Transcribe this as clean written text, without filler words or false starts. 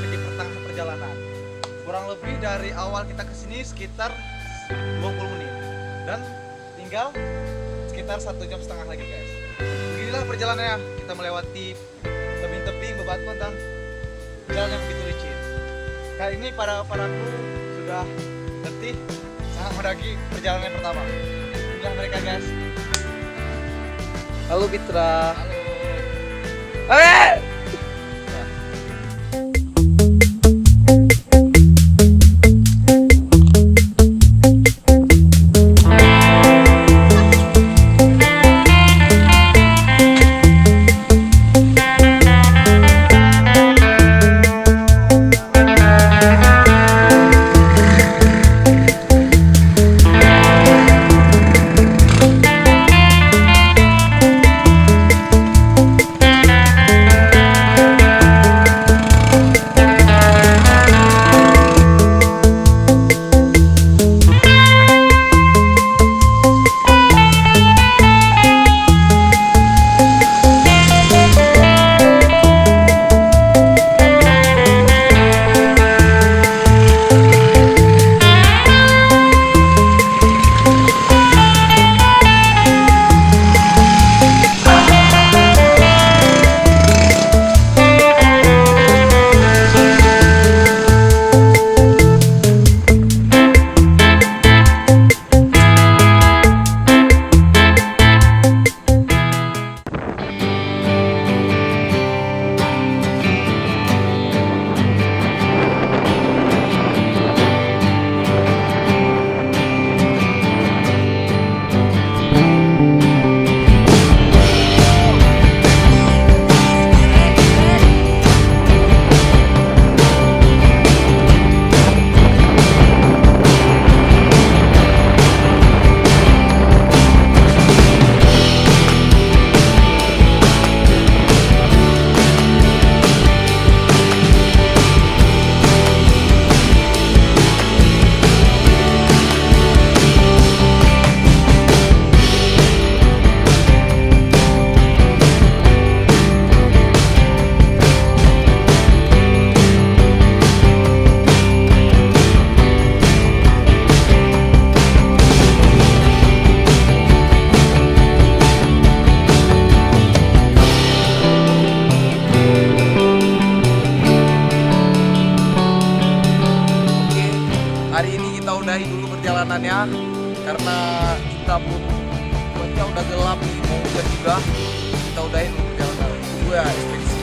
di pertengahan perjalanan. Kurang lebih dari awal kita kesini sekitar 20 menit dan tinggal sekitar 1,5 jam lagi guys. Beginilah perjalanannya, kita melewati tebing-tebing, bebatuan dan jalan yang begitu licin. Kali ini paraku sudah letih, sangat mendaki perjalanan pertama. Inilah mereka guys. Halo Fitra. Halo. Hari ini kita udahi dulu perjalanannya karena kita pun cuaca udah gelap nih, mau hujan juga. Kita udahin dulu perjalanan. Gue ekspedisi